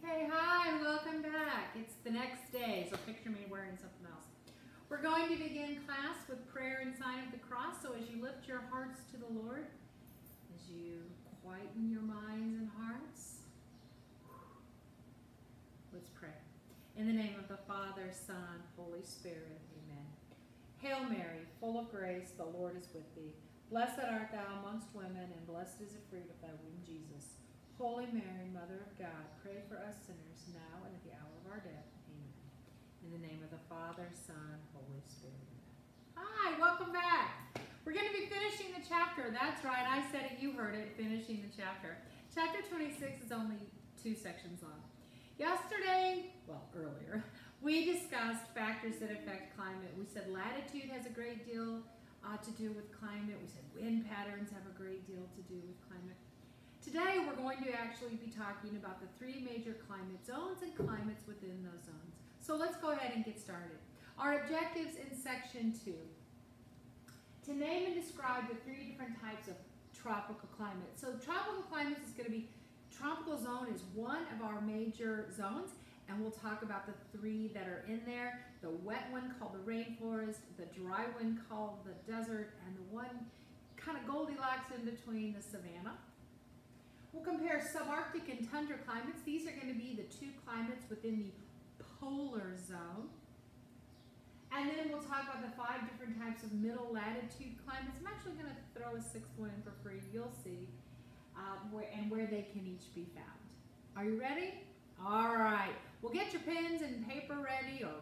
Okay, hi, welcome back. It's the next day, so picture me wearing something else. We're going to begin class with prayer and sign of the cross. So as you lift your hearts to the Lord, as you quieten your minds and hearts, let's pray. In the name of the Father, Son, Holy Spirit, amen. Hail Mary, full of grace, the Lord is with thee. Blessed art thou amongst women, and blessed is the fruit of thy womb, Jesus. Holy Mary, Mother of God, pray for us sinners, now and at the hour of our death. Amen. In the name of the Father, Son, Holy Spirit. Amen. Hi, welcome back. We're going to be finishing the chapter. That's right, I said it, you heard it, finishing the chapter. Chapter 26 is only 2 sections long. Yesterday, well, earlier, we discussed factors that affect climate. We said latitude has a great deal to do with climate. We said wind patterns have a great deal to do with climate. Today, we're going to actually be talking about the 3 major climate zones and climates within those zones. So let's go ahead and get started. Our objectives in section 2. To name and describe the 3 different types of tropical climates. So tropical climates is going to be, tropical zone is one of our major zones, and we'll talk about the 3 that are in there. The wet one called the rainforest, the dry one called the desert, and the one kind of Goldilocks in between, the savanna. We'll compare subarctic and tundra climates. These are going to be the 2 climates within the polar zone. And then we'll talk about the 5 different types of middle latitude climates. I'm actually going to throw a 6th one in for free. You'll see where they can each be found. Are you ready? All right. Well, get your pens and paper ready, or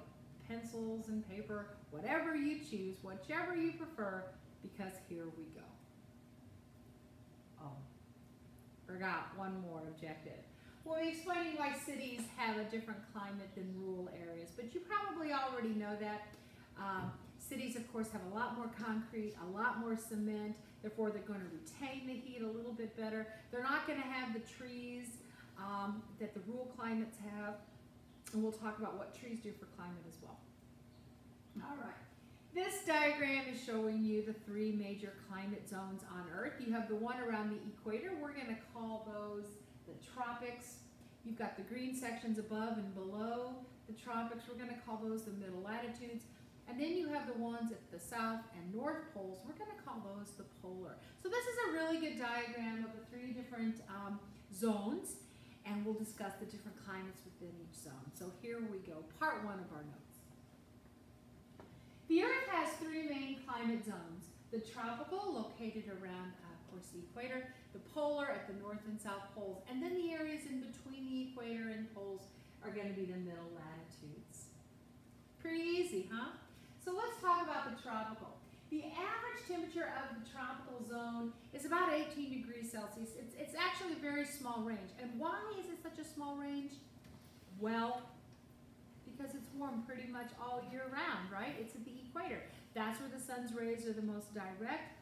pencils and paper, whatever you choose, whichever you prefer, because here we go. Oh. Forgot one more objective. We'll be explaining why cities have a different climate than rural areas, but you probably already know that. Cities, of course, have a lot more concrete, a lot more cement, therefore they're going to retain the heat a little bit better. They're not going to have the trees that the rural climates have, and we'll talk about what trees do for climate as well. All right. This diagram is showing you the 3 major climate zones on Earth. You have the one around the equator. We're going to call those the tropics. You've got the green sections above and below the tropics. We're going to call those the middle latitudes. And then you have the ones at the south and north poles. We're going to call those the polar. So this is a really good diagram of the 3 different zones, and we'll discuss the different climates within each zone. So here we go, part 1 of our notes. The Earth has 3 main climate zones. The tropical, located around, of course, the equator, the polar at the north and south poles, and then the areas in between the equator and poles are going to be the middle latitudes. Pretty easy, huh? So let's talk about the tropical. The average temperature of the tropical zone is about 18 degrees Celsius. It's actually a very small range. And why is it such a small range? Well, because it's warm pretty much all year round, right? It's at the equator. That's where the sun's rays are the most direct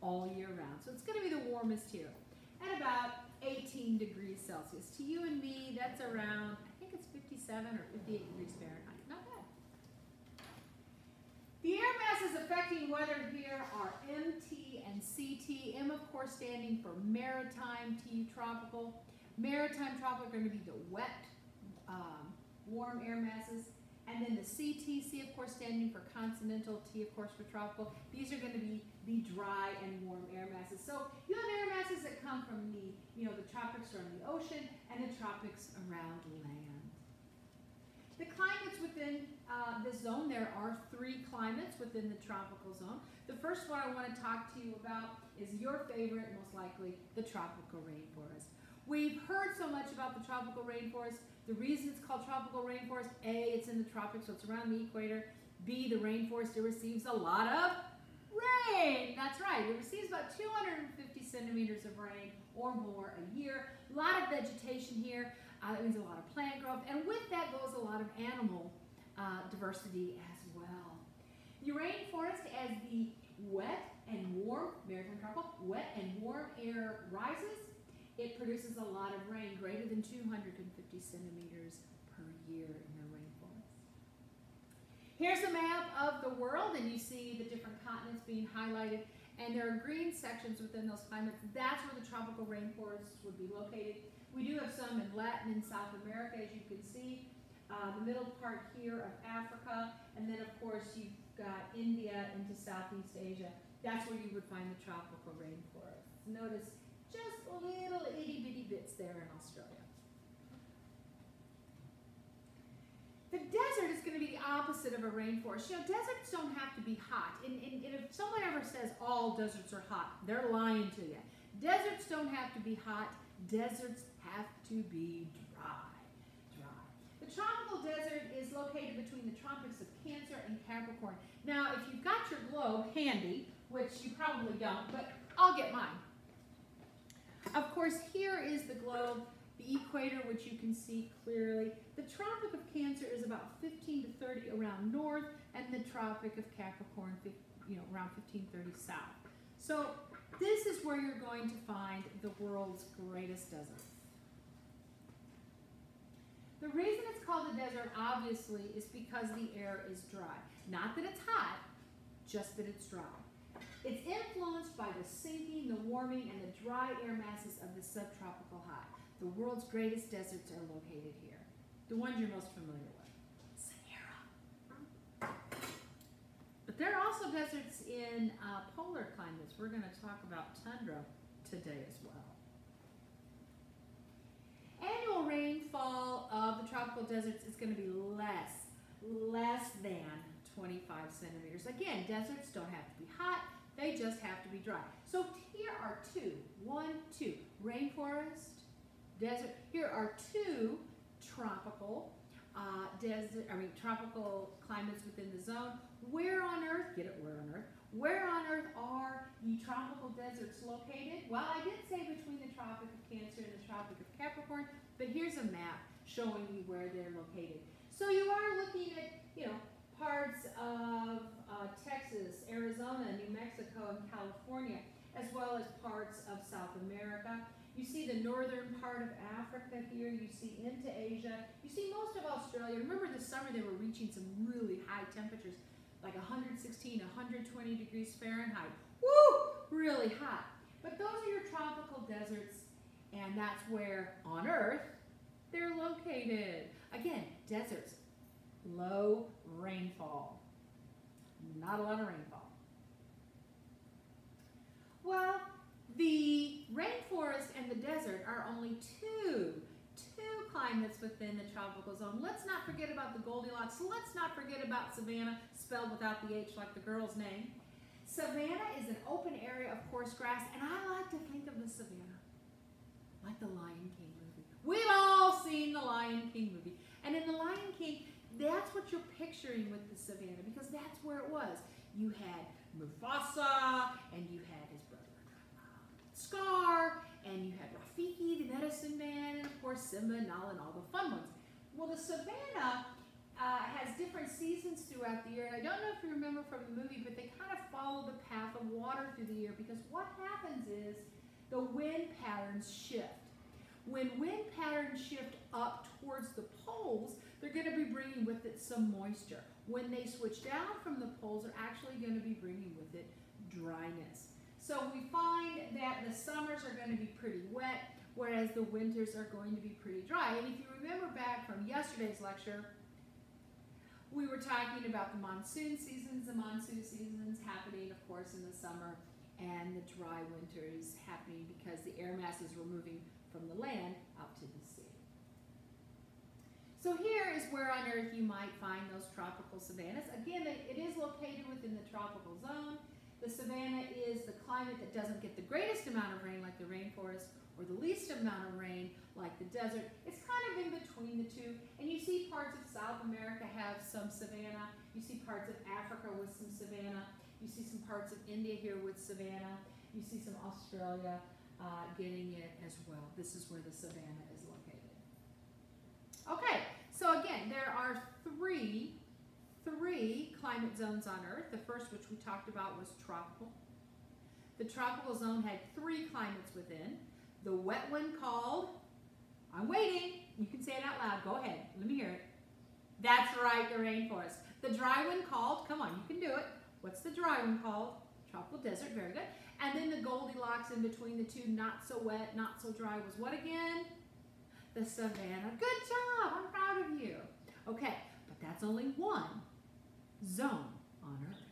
all year round. So it's going to be the warmest here at about 18 degrees Celsius. To you and me, that's around, I think it's 57 or 58 degrees Fahrenheit. Not bad. The air masses affecting weather here are MT and CT. M, of course, standing for maritime, T, tropical. Maritime tropical are going to be the wet, warm air masses, and then the CTC, of course, standing for continental, T, of course, for tropical. These are going to be the dry and warm air masses. So you have air masses that come from the tropics from the ocean and the tropics around land. The climates within this zone, there are 3 climates within the tropical zone. The first one I want to talk to you about is your favorite, most likely, the tropical rainforest. We've heard so much about the tropical rainforest. The reason it's called tropical rainforest, A, it's in the tropics, so it's around the equator. B, the rainforest, it receives a lot of rain. That's right, it receives about 250 centimeters of rain or more a year. A lot of vegetation here. That means a lot of plant growth, and with that goes a lot of animal diversity as well. The rainforest, as the wet and warm, maritime tropical, wet and warm air rises, it produces a lot of rain, greater than 250 centimeters per year in the rainforest. Here's a map of the world, and you see the different continents being highlighted. and there are green sections within those climates. That's where the tropical rainforests would be located. We do have some some in Latin and South America, as you can see. The middle part here of Africa, and then of course you've got India into Southeast Asia. That's where you would find the tropical rainforest. Notice just little itty bitty bits there in Australia. The desert is going to be the opposite of a rainforest. You know, deserts don't have to be hot. And if someone ever says all deserts are hot, they're lying to you. Deserts don't have to be hot. Deserts have to be dry. The tropical desert is located between the tropics of Cancer and Capricorn. Now, if you've got your globe handy, which you probably don't, but I'll get mine. Of course, here is the globe, the equator, which you can see clearly. The Tropic of Cancer is about 15 to 30 around north, and the Tropic of Capricorn, around 1530 south. So this is where you're going to find the world's greatest desert. The reason it's called a desert, obviously, is because the air is dry. Not that it's hot, just that it's dry. It's influenced by the sinking, the warming, and the dry air masses of the subtropical high. The world's greatest deserts are located here. The ones you're most familiar with. Sahara. But there are also deserts in polar climates. We're going to talk about tundra today as well. Annual rainfall of the tropical deserts is going to be less than 25 centimeters. Again, deserts don't have to be hot, they just have to be dry. So here are two, rainforest, desert. Here are two tropical tropical climates within the zone. Where on earth, where on earth are the tropical deserts located? Well, I did say between the Tropic of Cancer and the Tropic of Capricorn, but here's a map showing you where they're located. So you are looking at, parts of Texas, Arizona, New Mexico, and California, as well as parts of South America. You see the northern part of Africa here. You see into Asia. You see most of Australia. Remember this summer they were reaching some really high temperatures, like 116, 120 degrees Fahrenheit. Woo! Really hot. But those are your tropical deserts, and that's where, on Earth, they're located. Again, deserts, low rainfall. Not a lot of rainfall. Well, the rainforest and the desert are only two climates within the tropical zone. Let's not forget about the Goldilocks. Let's not forget about Savannah, spelled without the H like the girl's name. Savannah is an open area of coarse grass, and I like to think of the Savannah like the Lion King movie. We've all seen the Lion King movie. And in the Lion King, that's what you're picturing with the Savannah, because that's where it was. You had Mufasa, and you had his brother Scar, and you had Rafiki, the medicine man, and of course Simba, Nala, and all the fun ones. Well, the Savannah has different seasons throughout the year, and I don't know if you remember from the movie, but they kind of follow the path of water through the year, because what happens is the wind patterns shift. When wind patterns shift up towards the poles, they're going to be bringing with it some moisture. When they switch down from the poles, they're actually going to be bringing with it dryness. So we find that the summers are going to be pretty wet, whereas the winters are going to be pretty dry. And if you remember back from yesterday's lecture, we were talking about the monsoon seasons. The monsoon seasons happening, of course, in the summer, and the dry winters happening because the air masses were moving from the land out to the sea. So here is where on Earth you might find those tropical savannas. Again, it is located within the tropical zone. The savanna is the climate that doesn't get the greatest amount of rain like the rainforest, or the least amount of rain like the desert. It's kind of in between the two. And you see parts of South America have some savanna. You see parts of Africa with some savanna. You see some parts of India here with savanna. You see some Australia getting it as well. This is where the savanna is located. Okay, so again, there are three climate zones on Earth. The first, which we talked about, was tropical. The tropical zone had 3 climates within. The wet one called, I'm waiting, you can say it out loud, go ahead, let me hear it. That's right, the rainforest. The dry one called, come on, you can do it. What's the dry one called? Tropical desert, very good. And then the Goldilocks in between the two, not so wet, not so dry, was what again? the savanna. Good job. I'm proud of you. Okay, but that's only one zone on Earth.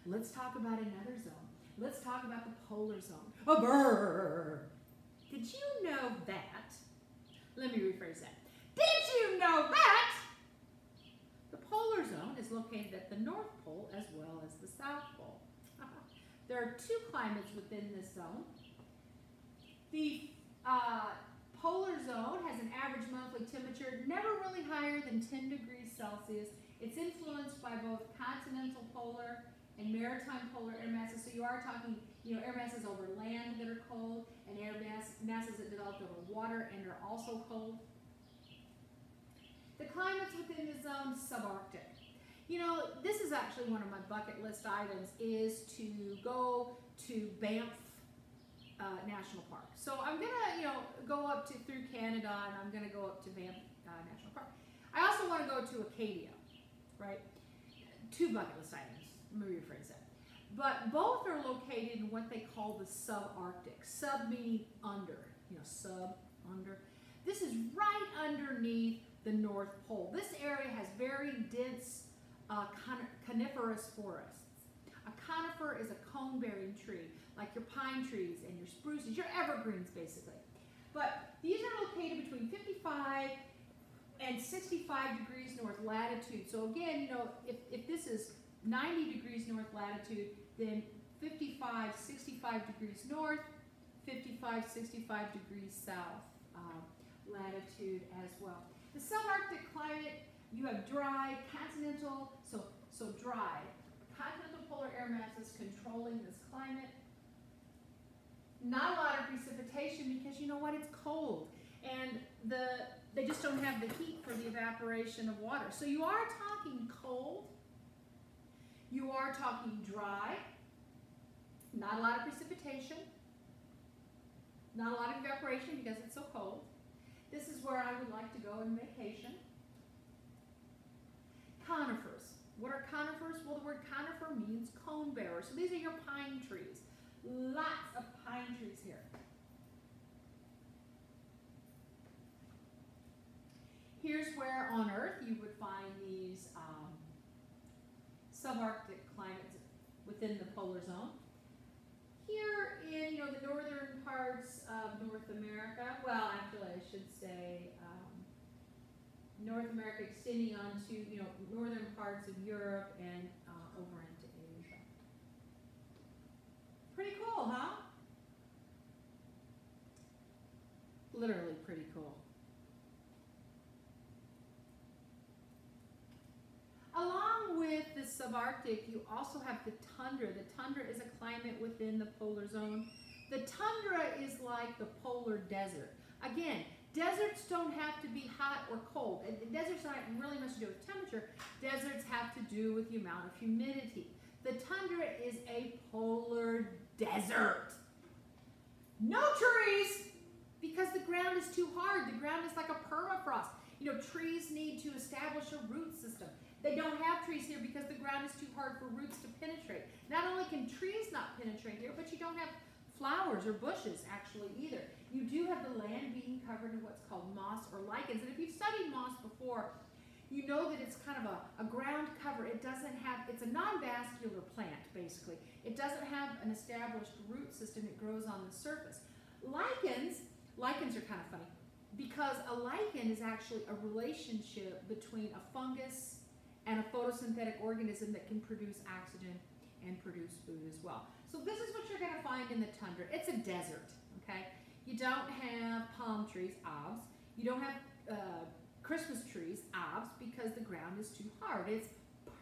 Let's talk about another zone. Let's talk about the polar zone. A bird. Did you know that? Let me rephrase that. Did you know that? The polar zone is located at the North Pole as well as the South Pole. There are two climates within this zone. The polar zone has an average monthly temperature never really higher than 10 degrees Celsius. It's influenced by both continental polar and maritime polar air masses. So you are talking, air masses over land that are cold and air masses that developed over water and are also cold. The climates within the zone, subarctic. This is actually one of my bucket list items, is to go to Banff National Park. So I'm gonna, go up through Canada, and I'm gonna go up to Banff National Park. I also want to go to Acadia, right? Two bucket list items. Let me rephrase that. But both are located in what they call the subarctic. Sub meaning under, sub, under. This is right underneath the North Pole. This area has very dense coniferous forests. A conifer is a cone-bearing tree, like your pine trees and your spruces, your evergreens basically. But these are located between 55 and 65 degrees north latitude. So again, if this is 90 degrees north latitude, then 55, 65 degrees north, 55, 65 degrees south latitude as well. The subarctic climate, you have dry, continental, so dry, continental polar air masses controlling this climate. Not a lot of precipitation because you know what, it's cold. And they just don't have the heat for the evaporation of water. So you are talking cold, you are talking dry, not a lot of precipitation, not a lot of evaporation because it's so cold. This is where I would like to go on vacation. Conifers. What are conifers? Well, the word conifer means cone bearer. So these are your pine trees. Lots of pine trees here. Here's where on Earth you would find these subarctic climates within the polar zone. Here in the northern parts of North America, well, actually I should say North America extending onto northern parts of Europe and over into Asia. Pretty cool, huh? Literally pretty cool. Along with the subarctic, you also have the tundra. The tundra is a climate within the polar zone. The tundra is like the polar desert. Again, deserts don't have to be hot or cold. And deserts don't have really much to do with temperature. Deserts have to do with the amount of humidity. The tundra is a polar desert. No trees, because the ground is too hard. The ground is like a permafrost. Trees need to establish a root system. They don't have trees here because the ground is too hard for roots to penetrate. Not only can trees not penetrate here, but you don't have flowers or bushes actually either. You do have the land being covered in what's called moss or lichens. And if you've studied moss before, you know that it's kind of a ground cover. It doesn't have, it's a non-vascular plant basically. It doesn't have an established root system. It grows on the surface. Lichens are kind of funny because a lichen is actually a relationship between a fungus and a photosynthetic organism that can produce oxygen and produce food as well. So this is what you're going to find in the tundra. It's a desert, okay? You don't have palm trees, obs. You don't have Christmas trees, obs, because the ground is too hard. It's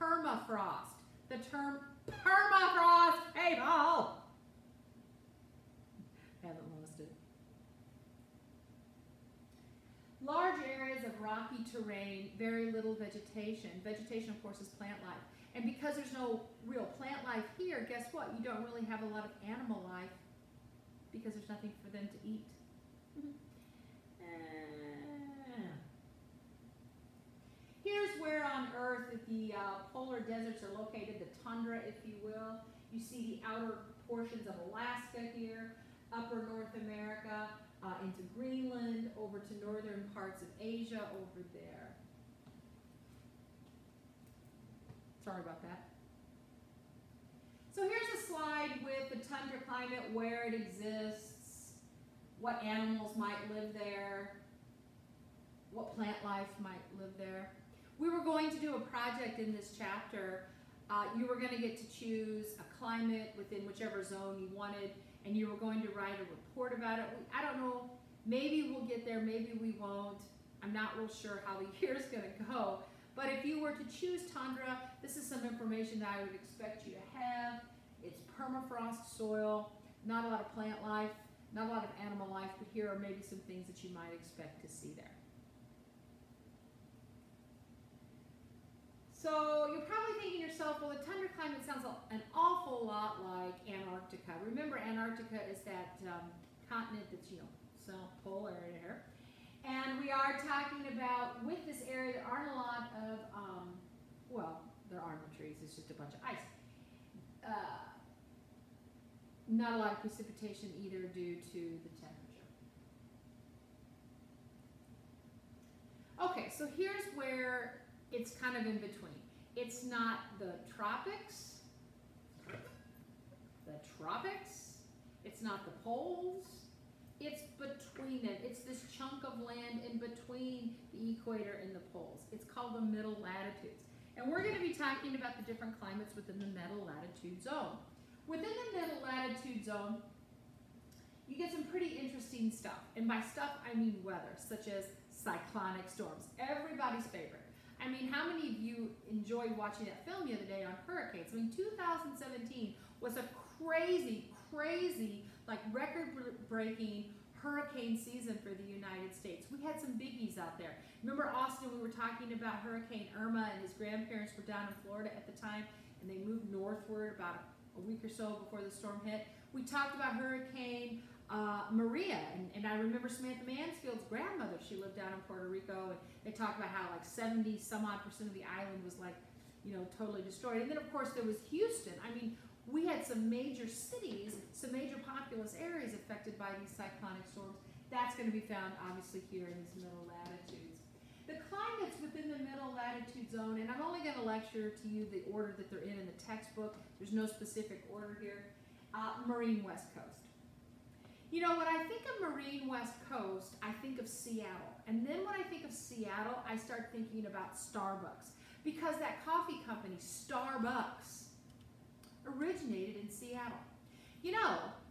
permafrost. The term permafrost, hey Paul! Haven't lost it. Large areas of rocky terrain, very little vegetation. Vegetation, of course, is plant life. And because there's no real plant life here, guess what? You don't really have a lot of animal life because there's nothing for them to eat. Here's where on Earth the polar deserts are located, the tundra, if you will. You see the outer portions of Alaska here, upper North America, into Greenland, over to northern parts of Asia over there. Sorry about that. So here's a slide with the tundra climate, where it exists, what animals might live there, what plant life might live there. We were going to do a project in this chapter. You were going to get to choose a climate within whichever zone you wanted, and you were going to write a report about it. I don't know, maybe we'll get there, maybe we won't. I'm not real sure how the year's going to go. But if you were to choose tundra, this is some information that I would expect you to have. It's permafrost soil, not a lot of plant life, not a lot of animal life, but here are maybe some things that you might expect to see there. So you're probably thinking to yourself, well, the tundra climate sounds an awful lot like Antarctica. Remember, Antarctica is that continent that's, South Pole area. And we are talking about, with this area, there aren't a lot of, well, there are no trees, it's just a bunch of ice. Not a lot of precipitation either due to the temperature. Okay, so here's where it's kind of in between. It's not the tropics, it's not the poles, it's between them. It's this chunk of land in between the equator and the poles. It's called the middle latitudes. And we're going to be talking about the different climates within the middle latitude zone. Within the middle latitude zone, you get some pretty interesting stuff. And by stuff, I mean weather, such as cyclonic storms. Everybody's favorite. I mean, how many of you enjoyed watching that film the other day on hurricanes? I mean, 2017 was a crazy, like record-breaking hurricane season for the United States. We had some biggies out there. Remember Austin, we were talking about Hurricane Irma, and his grandparents were down in Florida at the time, and they moved northward about a week or so before the storm hit. We talked about Hurricane Maria, and I remember Samantha Mansfield's grandmother. She lived down in Puerto Rico, and they talked about how like 70-some-odd% of the island was like, totally destroyed. And then of course there was Houston. I mean, we had some major cities, some major populous areas affected by these cyclonic storms. That's going to be found obviously here in these middle latitudes. The climates within the middle latitude zone, and I'm only going to lecture to you the order that they're in the textbook. There's no specific order here. Marine West Coast. When I think of Marine West Coast, I think of Seattle. And then when I think of Seattle, I start thinking about Starbucks. Because that coffee company, Starbucks, originated in Seattle.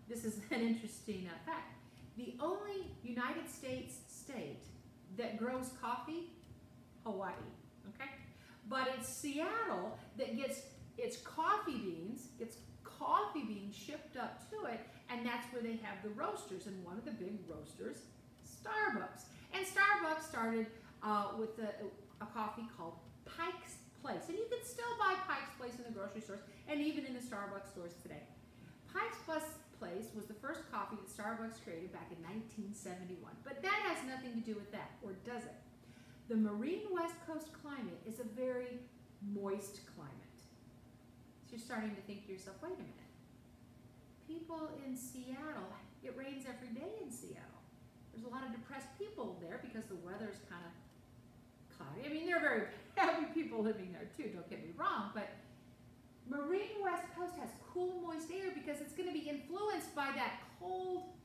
This is an interesting fact. The only United States state that grows coffee, Hawaii, okay? But it's Seattle that gets its coffee beans shipped up to it, and that's where they have the roasters, and one of the big roasters, Starbucks. And Starbucks started with a coffee called Pike's Place, and you can still buy Pike's Place in the grocery stores, and even in the Starbucks stores today. Pike's Place was the first coffee that Starbucks created back in 1971, but that has nothing to do with that, or does it? The Marine West Coast climate is a very moist climate. So you're starting to think to yourself, wait a minute. People in Seattle, it rains every day in Seattle. There's a lot of depressed people there because the weather's kind of cloudy. I mean, there are very happy people living there too, don't get me wrong, but Marine West Coast has cool, moist air because it's going to be influenced by that cold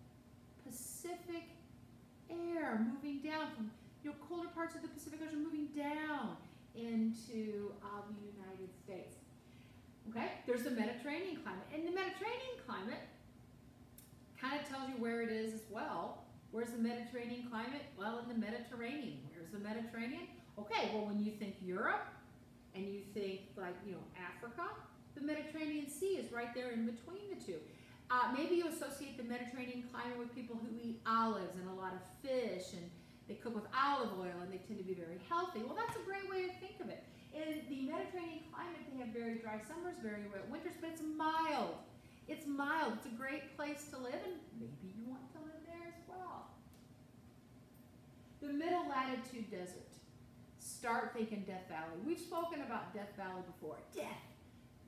Pacific air moving down from colder parts of the Pacific Ocean, moving down into the United States. Okay, there's the Mediterranean climate. And the Mediterranean climate kind of tells you where it is as well. Where's the Mediterranean climate? Well, in the Mediterranean. Where's the Mediterranean? Okay, well, when you think Europe and you think like, Africa, the Mediterranean Sea is right there in between the two. Maybe you associate the Mediterranean climate with people who eat olives and a lot of fish, and they cook with olive oil, and they tend to be very healthy. Well, that's a great way to think of it. In the Mediterranean climate, they have very dry summers, very wet winters, but it's mild. It's mild. It's a great place to live, and maybe you want to live there as well. The middle latitude desert. Start thinking Death Valley. We've spoken about Death Valley before. Death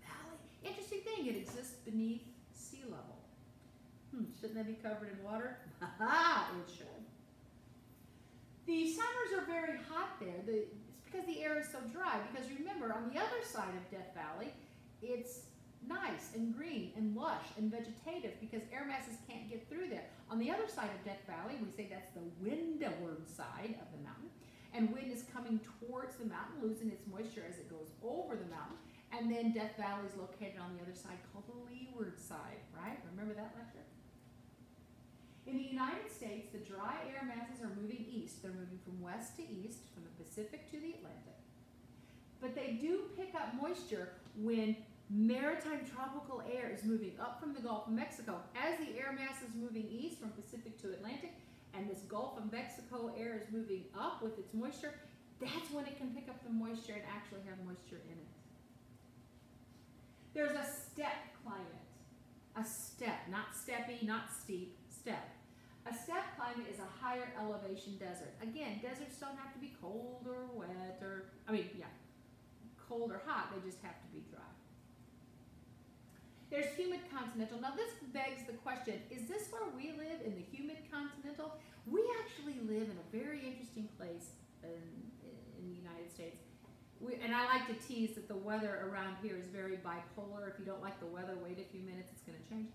Valley. Interesting thing, it exists beneath sea level. Shouldn't they be covered in water? It should. The summers are very hot there. It's because the air is so dry. Because remember, on the other side of Death Valley, it's nice and green and lush and vegetative because air masses can't get through there. On the other side of Death Valley, we say that's the windward side of the mountain. And wind is coming towards the mountain, losing its moisture as it goes over the mountain. And then Death Valley is located on the other side called the leeward side, right? Remember that lecture? In the United States, the dry air masses are moving east. They're moving from west to east, from the Pacific to the Atlantic. But they do pick up moisture when maritime tropical air is moving up from the Gulf of Mexico. As the air mass is moving east from Pacific to Atlantic, and this Gulf of Mexico air is moving up with its moisture, that's when it can pick up the moisture and actually have moisture in it. There's a steppe climate. A steppe, not steppy, not steep, steppe. A steppe climate is a higher elevation desert. Again, deserts don't have to be cold or wet or, cold or hot. They just have to be dry. There's humid continental. Now this begs the question, is this where we live, in the humid continental? We actually live in a very interesting place in the United States. And I like to tease that the weather around here is very bipolar. If you don't like the weather, wait a few minutes, it's going to change.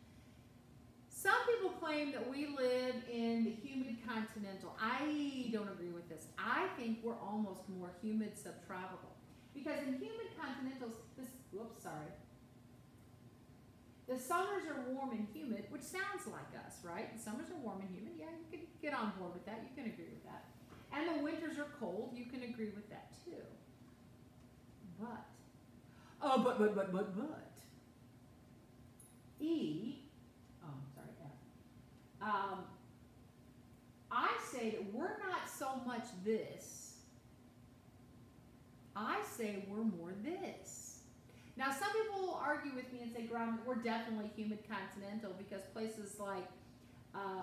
Some people claim that we live in the humid continental. I don't agree with this. I think we're almost more humid subtropical. Because in humid continentals, the summers are warm and humid, which sounds like us, right? The summers are warm and humid. Yeah, you can get on board with that. You can agree with that. And the winters are cold. You can agree with that too. But I say that we're not so much this. I say we're more this. Now, some people will argue with me and say, Graham, we're definitely humid continental because places like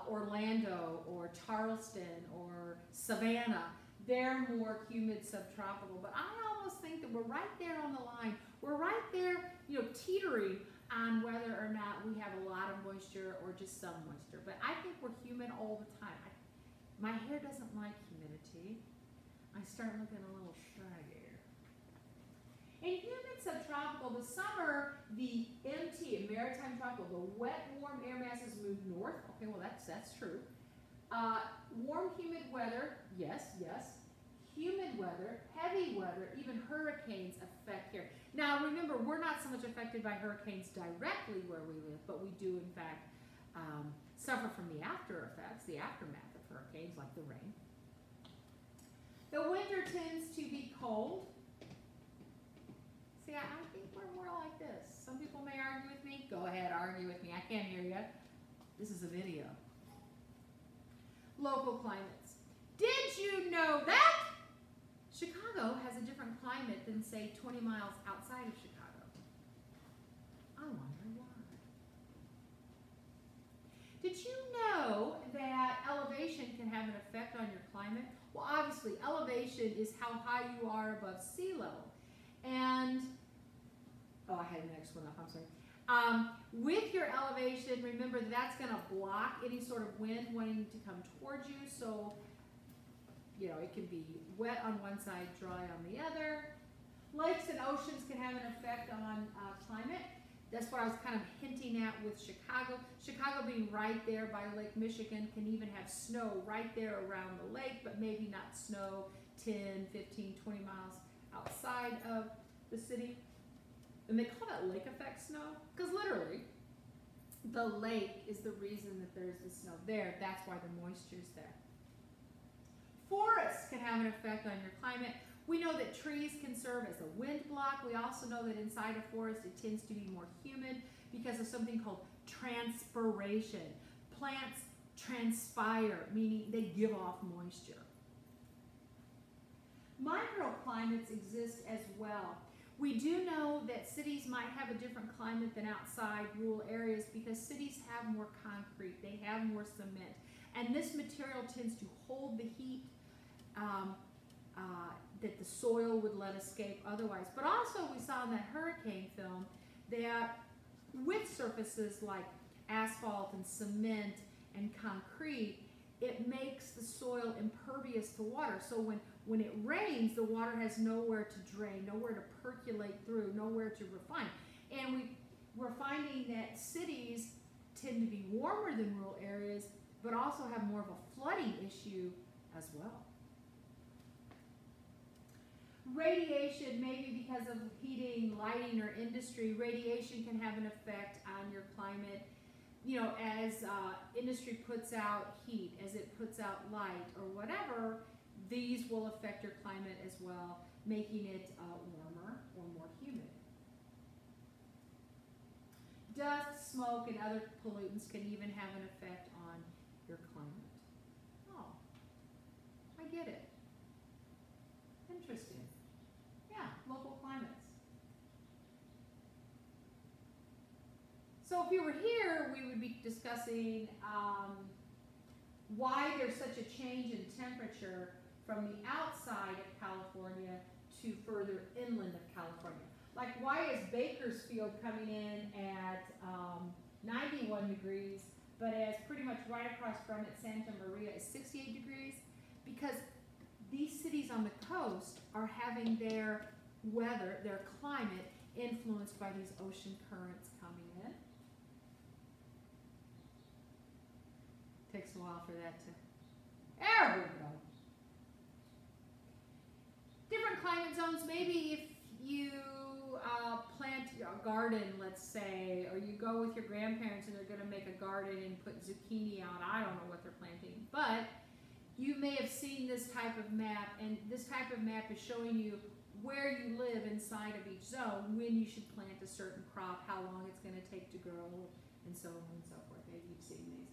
Orlando or Charleston or Savannah, they're more humid subtropical. But I almost think that we're right there on the line. We're right there, teetering on whether or not we have a lot of moisture or just some moisture. But I think we're humid all the time. My hair doesn't like humidity. I start looking a little shaggy. In humid subtropical, the summer, the MT, maritime tropical, the wet, warm air masses move north. Okay, well, that's true. Warm, humid weather, yes. Humid weather, heavy weather, even hurricanes affect here. Now, remember, we're not so much affected by hurricanes directly where we live, but we do, in fact, suffer from the after effects, the aftermath of hurricanes, like the rain. The winter tends to be cold. See, I think we're more like this. Some people may argue with me. Go ahead, argue with me. I can't hear you. This is a video. Local climates. Did you know that Chicago has a different climate than, say, 20 miles outside of Chicago? I wonder why. Did you know that elevation can have an effect on your climate? Well, obviously, elevation is how high you are above sea level. And, I had the next one up, I'm sorry. With your elevation, remember that's going to block any sort of wind wanting to come towards you. So, it can be wet on one side, dry on the other. Lakes and oceans can have an effect on climate. That's what I was kind of hinting at with Chicago. Chicago being right there by Lake Michigan can even have snow right there around the lake, but maybe not snow 10, 15, 20 miles outside of the city. And they call that lake effect snow because literally the lake is the reason that there's the snow there. That's why the moisture's there. Forests can have an effect on your climate. We know that trees can serve as a wind block. We also know that inside a forest it tends to be more humid because of something called transpiration. Plants transpire, meaning they give off moisture. Microclimates exist as well. We do know that cities might have a different climate than outside rural areas because cities have more concrete, they have more cement, and this material tends to hold the heat that the soil would let escape otherwise. But also we saw in that hurricane film that with surfaces like asphalt and cement and concrete, it makes the soil impervious to water. So when it rains, the water has nowhere to drain, nowhere to percolate through, nowhere to refine. And we're finding that cities tend to be warmer than rural areas, but also have more of a flooding issue as well. Radiation, maybe because of heating, lighting, or industry, radiation can have an effect on your climate. You know, as industry puts out heat, as it puts out light or whatever, these will affect your climate as well, making it warmer or more humid. Dust, smoke, and other pollutants can even have an effect on your climate. Oh, I get it. Interesting. Yeah, local climates. So if you were here, we would be discussing why there's such a change in temperature from the outside of California to further inland of California. Like, why is Bakersfield coming in at 91 degrees, but as pretty much right across from it, Santa Maria is 68 degrees? Because these cities on the coast are having their weather, their climate, influenced by these ocean currents coming in. Takes a while for that to... There we go. Different climate zones. Maybe if you plant a garden, let's say, or you go with your grandparents and they're going to make a garden and put zucchini out. I don't know what they're planting, but you may have seen this type of map, and this type of map is showing you where you live inside of each zone, when you should plant a certain crop, how long it's going to take to grow, and so on and so forth. Maybe you've seen these.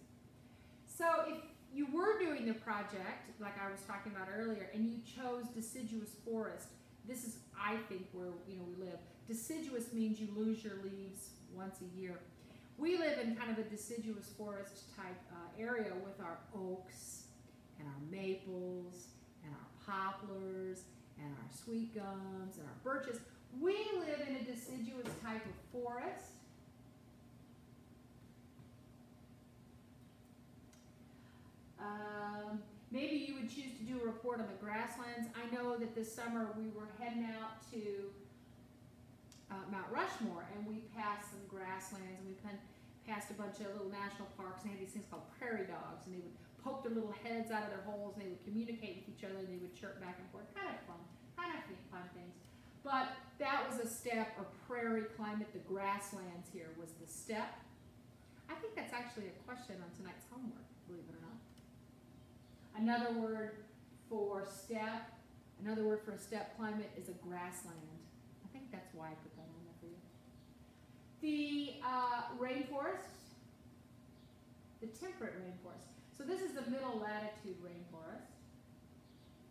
So if you were doing the project, like I was talking about earlier, and you chose deciduous forest, this is, I think, where we live. Deciduous means you lose your leaves once a year. We live in kind of a deciduous forest type area with our oaks and our maples and our poplars and our sweet gums and our birches. We live in a deciduous type of forest. Maybe you would choose to do a report on the grasslands. I know that this summer we were heading out to Mount Rushmore, and we passed some grasslands, and we passed a bunch of little national parks, and they had these things called prairie dogs, and they would poke their little heads out of their holes, and they would communicate with each other, and they would chirp back and forth. Kind of fun things. But that was a steppe or prairie climate. The grasslands here was the steppe. I think that's actually a question on tonight's homework, believe it or not. Another word for steppe, another word for a steppe climate is a grassland. I think that's why I put that on there for you. The rainforest, the temperate rainforest. So this is the middle latitude rainforest.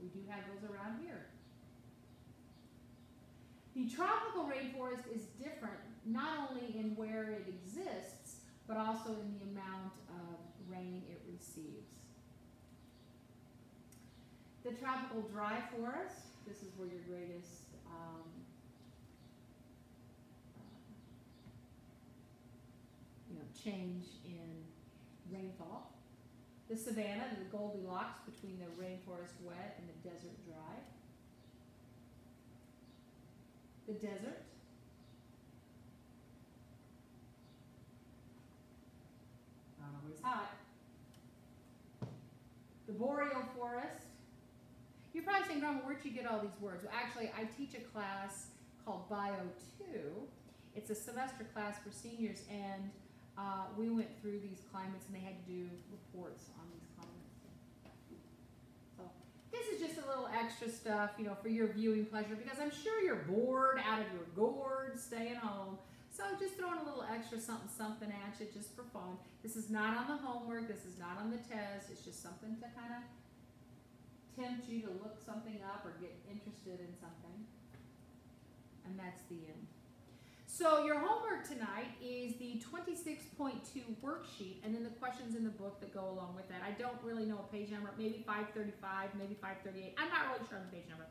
We do have those around here. The tropical rainforest is different, not only in where it exists, but also in the amount of rain it receives. The tropical dry forest, this is where your greatest change in rainfall. The savanna, the Goldilocks between the rainforest wet and the desert dry. The desert. Not always hot. The boreal forest. You're probably saying, Grandma, where'd you get all these words? Well, actually, I teach a class called Bio 2. It's a semester class for seniors, and we went through these climates, and they had to do reports on these climates. So this is just a little extra stuff, for your viewing pleasure, because I'm sure you're bored out of your gourd staying home. So just throwing a little extra something at you just for fun. This is not on the homework. This is not on the test. It's just something to kind of tempt you to look something up or get interested in something. And that's the end. So your homework tonight is the 26.2 worksheet, and then the questions in the book that go along with that. I don't really know a page number, maybe 535, maybe 538. I'm not really sure on the page number.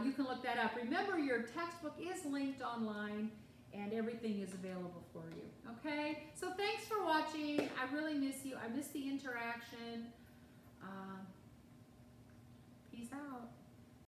You can look that up. Remember, your textbook is linked online, and everything is available for you. Okay? So thanks for watching. I really miss you. I miss the interaction. Peace out.